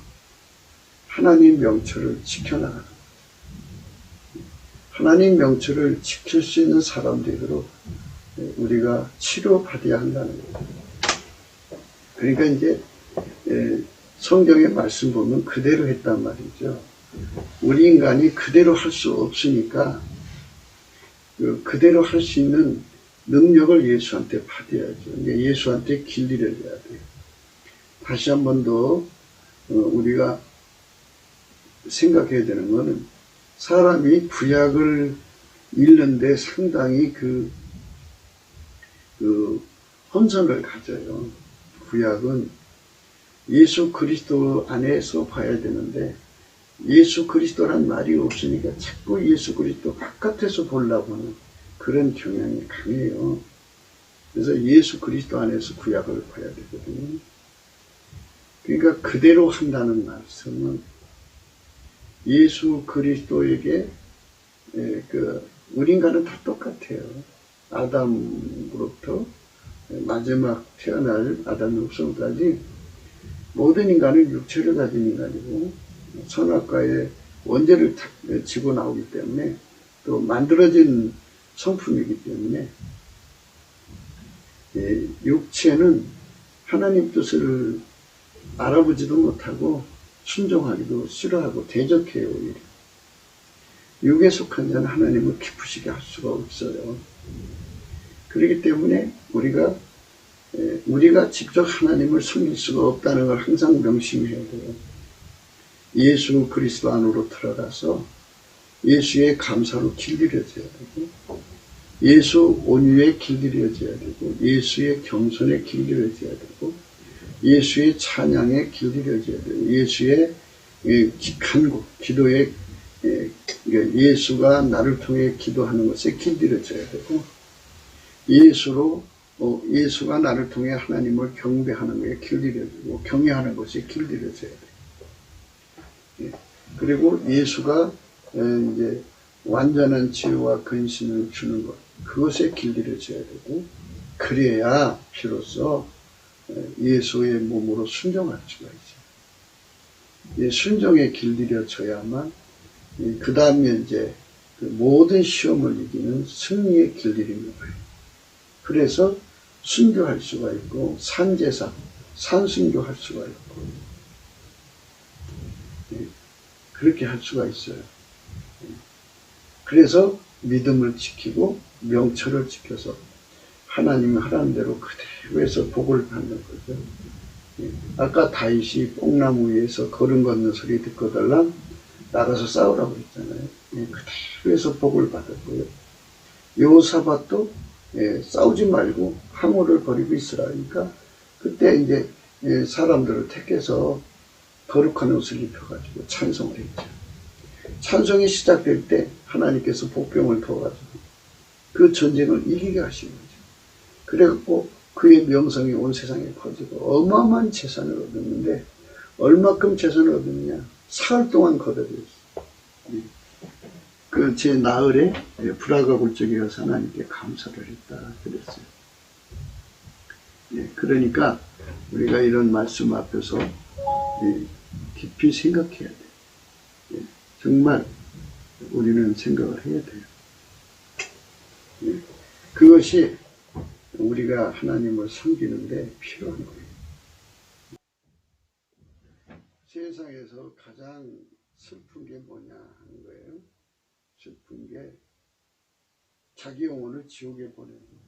하나님 명철을 지켜나가는 거예요. 하나님 명철을 지킬 수 있는 사람들로 우리가 치료받아야 한다는 거예요. 그러니까 이제 성경의 말씀 보면 그대로 했단 말이죠. 우리 인간이 그대로 할 수 없으니까 그대로 할 수 있는 능력을 예수한테 받아야죠. 예수한테 길리를 해야 돼요. 다시 한 번 더 우리가 생각해야 되는 것은 사람이 구약을 읽는데 상당히 그 혼선을 가져요. 구약은 예수 그리스도 안에서 봐야 되는데 예수 그리스도란 말이 없으니까 자꾸 예수 그리스도 바깥에서 보려고 하는 그런 경향이 강해요. 그래서 예수 그리스도 안에서 구약을 봐야 되거든요. 그러니까 그대로 한다는 말씀은 예수 그리스도에게 우리 인간은 다 똑같아요. 아담으로부터 마지막 태어날 아담 육성까지 모든 인간은 육체를 가진 인간이고 선악과의 원죄를 지고 나오기 때문에 또 만들어진 성품이기 때문에 육체는 하나님 뜻을 알아보지도 못하고 순종하기도 싫어하고 대적해요. 오히려. 육에 속한 자는 하나님을 기쁘시게 할 수가 없어요. 그렇기 때문에 우리가 직접 하나님을 섬길 수가 없다는 걸 항상 명심해야 돼요. 예수 그리스도 안으로 들어가서 예수의 감사로 길들여져야 되고 예수 온유에 길들여져야 되고 예수의 겸손에 길들여져야 되고 예수의 찬양에 길들여져야 되고 예수의 간구, 기도에 예수가 나를 통해 기도하는 것에 길들여져야 되고 예수가 나를 통해 하나님을 경배하는 것에 길들여지고 경외하는 것에 길들여져야 돼요. 그리고 예수가 이제 완전한 치유와 근신을 주는 것, 그것에 길들여져야 되고 그래야 비로소 예수의 몸으로 순종할 수가 있어요. 순종에 길들여져야만 그 다음에 이제 모든 시험을 이기는 승리에 길들이는 거예요. 그래서 순교할 수가 있고 산제사, 산순교할 수가 있고 그렇게 할 수가 있어요. 그래서 믿음을 지키고 명철을 지켜서 하나님이 하라는 대로 그대로 해서 복을 받는 거죠. 아까 다윗이 뽕나무 위에서 걸음 걷는 소리 듣고달랑 나가서 싸우라고 했잖아요. 그대로 해서 복을 받았고요. 여호사밧도 싸우지 말고 항우를 버리고 있으라 하니까 그때 이제 사람들을 택해서 거룩한 옷을 입혀가지고 찬송을 했죠. 찬송이 시작될 때 하나님께서 복병을 부어가지고 그 전쟁을 이기게 하신 거죠. 그래갖고 그의 명성이 온 세상에 퍼지고 어마어마한 재산을 얻었는데 얼마큼 재산을 얻었느냐? 사흘 동안 거둬들였어요. 제 나흘에 브라가 굴적에 가서 하나님께 감사를 했다 그랬어요. 그러니까 우리가 이런 말씀 앞에서 깊이 생각해야 돼요. 정말 우리는 생각을 해야 돼요. 그것이 우리가 하나님을 섬기는데 필요한 거예요. 세상에서 가장 슬픈 게 뭐냐 하는 거예요. 슬픈 게 자기 영혼을 지옥에 보내는 거예요.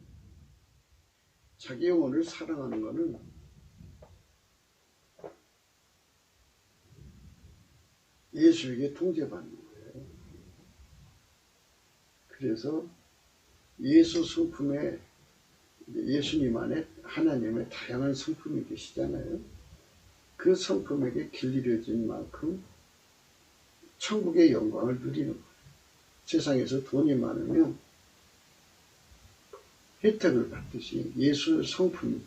자기 영혼을 사랑하는 거는 예수에게 통제받는 거예요. 그래서 예수 성품에 예수님 안에 하나님의 다양한 성품이 계시잖아요. 그 성품에게 길들여진 만큼 천국의 영광을 누리는 거예요. 세상에서 돈이 많으면 혜택을 받듯이 예수 성품,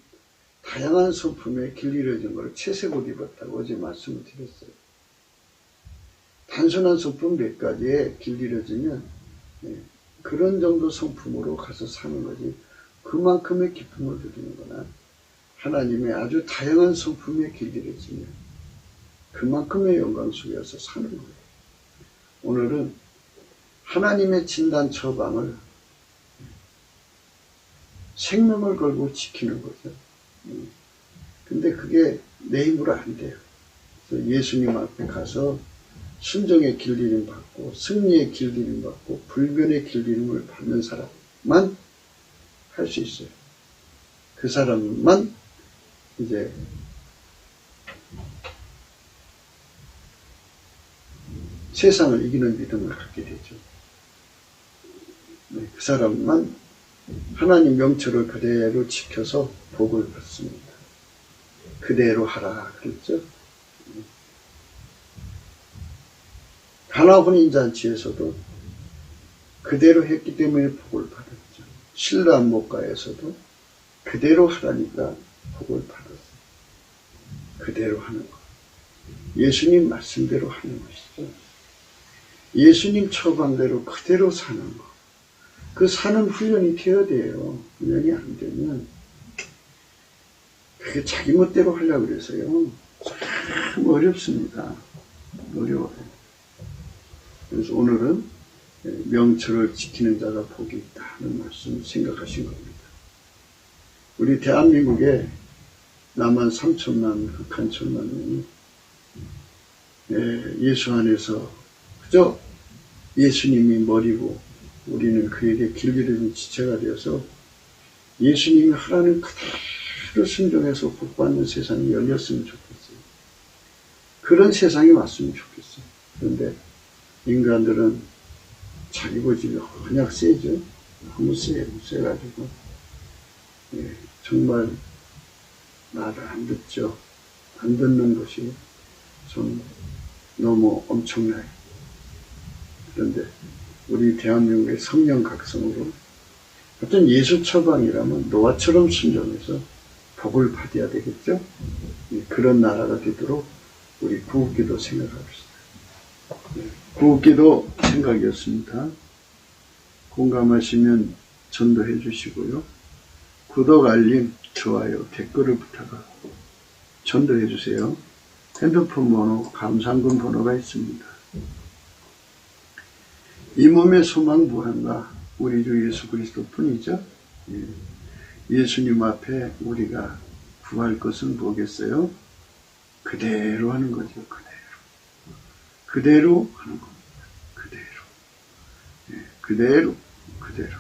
다양한 성품에 길들여진 걸 채색옷 입었다고 어제 말씀을 드렸어요. 단순한 성품 몇 가지에 길들여지면 그런 정도 성품으로 가서 사는 거지 그만큼의 기쁨을 누리는 거나 하나님의 아주 다양한 성품에 길들여지면 그만큼의 영광 속에서 사는 거예요. 오늘은 하나님의 진단 처방을 생명을 걸고 지키는 거죠. 근데 그게 내 힘으로 안 돼요. 그래서 예수님 앞에 가서 순종의 길들임 받고 승리의 길들임 받고 불변의 길들임을 받는 사람만 할 수 있어요. 그 사람만 이제 세상을 이기는 믿음을 갖게 되죠. 그 사람만 하나님 명철을 그대로 지켜서 복을 받습니다. 그대로 하라 그랬죠. 가나 혼인잔치에서도 그대로 했기 때문에 복을 받았죠. 신라 목가에서도 그대로 하라니까 복을 받았어요. 그대로 하는 거. 예수님 말씀대로 하는 것이죠. 예수님 처방대로 그대로 사는 거. 그 사는 훈련이 되어야 돼요. 훈련이 안 되면 그게 자기 멋대로 하려고 그래서요. 참 어렵습니다. 어려워요. 그래서 오늘은 명철을 지키는 자가 복이 있다 하는 말씀을 생각하신 겁니다. 우리 대한민국에 남한 3천만, 극한 1천만 명이 예수 안에서 그저 예수님이 머리고 우리는 그에게 길들여진 지체가 되어서 예수님이 하라는 그대로 순종해서 복받는 세상이 열렸으면 좋겠어요. 그런 세상이 왔으면 좋겠어요. 그런데 인간들은 자기 고집이 그냥 세죠. 너무 세가지고 정말 말을 안 듣죠. 안 듣는 것이 좀 너무 엄청나요. 그런데 우리 대한민국의 성령 각성으로 어떤 예수 처방이라면 노아처럼 순종해서 복을 받아야 되겠죠. 그런 나라가 되도록 우리 구국기도 생각합시다. 구국기도 생각이었습니다. 공감하시면 전도해 주시고요. 구독, 알림, 좋아요, 댓글을 부탁하고 전도해 주세요. 핸드폰 번호, 감상금 번호가 있습니다. 이 몸의 소망 무한가 우리 주 예수 그리스도 뿐이죠. 예수님 앞에 우리가 구할 것은 뭐겠어요? 그대로 하는 거죠. 그대로 하는 겁니다. 그대로.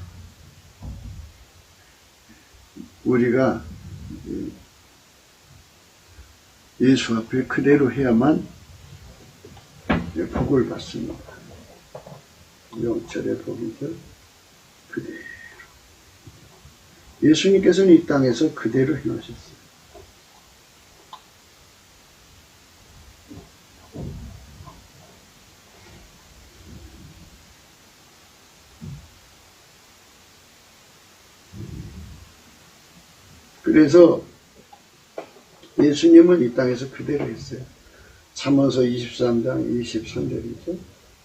우리가 예수 앞에 그대로 해야만 복을 받습니다. 영철의 복이죠. 그대로. 예수님께서는 이 땅에서 그대로 행하셨어요. 그래서 예수님은 이 땅에서 그대로 했어요. 잠언서 23장 23절이죠.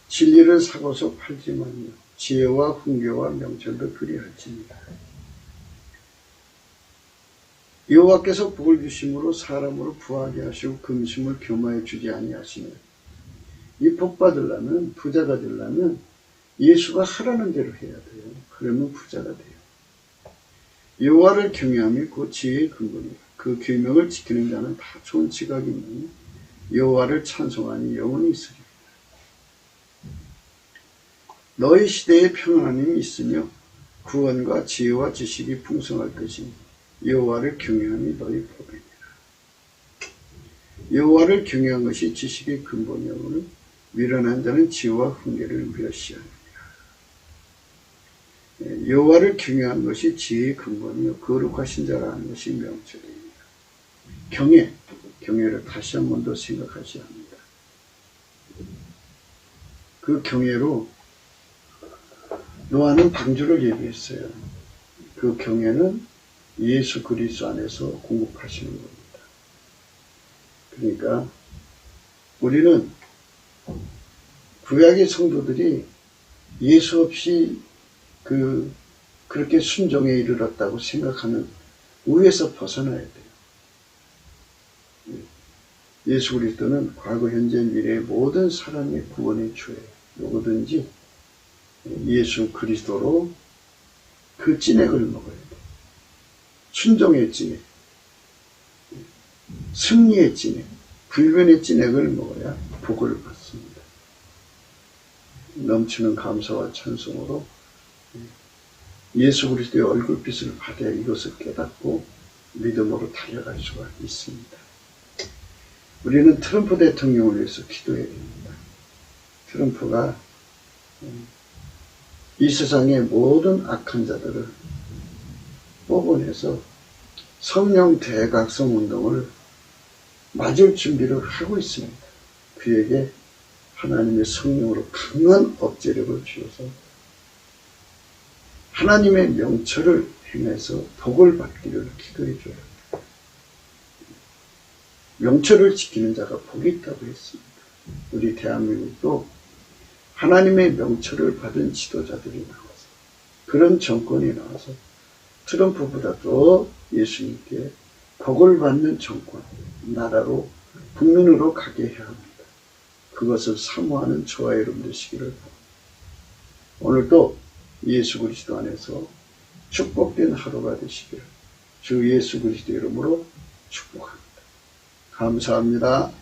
진리를 사고서 팔지만요. 지혜와 훈계와 명철도 그리할지니라. 여호와께서 복을 주심으로 사람으로 부하게 하시고 금심을 교마에 주지 아니하시며 이 복 받으려면 부자가 되려면 예수가 하라는 대로 해야 돼요. 그러면 부자가 돼요. 여호와를 경외함이 곧 지혜의 근본이라. 그 계명을 지키는 자는 다 좋은 지각이 있느니 여호와를 찬송하니 영원히 있으리라. 너희 시대에 평안함이 있으며 구원과 지혜와 지식이 풍성할 것이니 여호와를 경외함이 너희 복이니라. 여호와를 경외한 것이 지식의 근본이오니 미련한 자는 지혜와 훈계를 멸시하느니라. 여호와를 경외한 것이 지혜의 근본이요 거룩하신 자라 하는 것이 명철이니라. 경외를 다시 한 번 더 생각하셔야 합니다. 그 경외로 노아는 방주를 예비했어요. 그 경외는 예수 그리스도 안에서 공급하시는 겁니다. 그러니까 우리는 구약의 성도들이 예수 없이 그렇게 순종에 이르렀다고 생각하는 우에서 벗어나야 돼요. 예수 그리스도는 과거, 현재, 미래의 모든 사람의 구원의 주예요. 누구든지 예수 그리스도로 그 찐액을 먹어야 돼요. 순종의 찐액, 승리의 찐액, 불변의 찐액을 먹어야 복을 받습니다. 넘치는 감사와 찬송으로 예수 그리스도의 얼굴빛을 받아 이것을 깨닫고 믿음으로 달려갈 수가 있습니다. 우리는 트럼프 대통령을 위해서 기도해야 됩니다. 트럼프가 이 세상의 모든 악한 자들을 뽑아내서 성령 대각성 운동을 맞을 준비를 하고 있습니다. 그에게 하나님의 성령으로 강한 억제력을 주셔서 하나님의 명철을 행해서 복을 받기를 기도해 줘요. 명철을 지키는 자가 복이 있다고 했습니다. 우리 대한민국도 하나님의 명철을 받은 지도자들이 나와서, 그런 정권이 나와서 트럼프보다도 예수님께 복을 받는 정권, 나라로 국민으로 가게 해야 합니다. 그것을 사모하는 저와 여러분 되시기를 바랍니다. 오늘도 예수 그리스도 안에서 축복된 하루가 되시기를 주 예수 그리스도 이름으로 축복합니다. 감사합니다.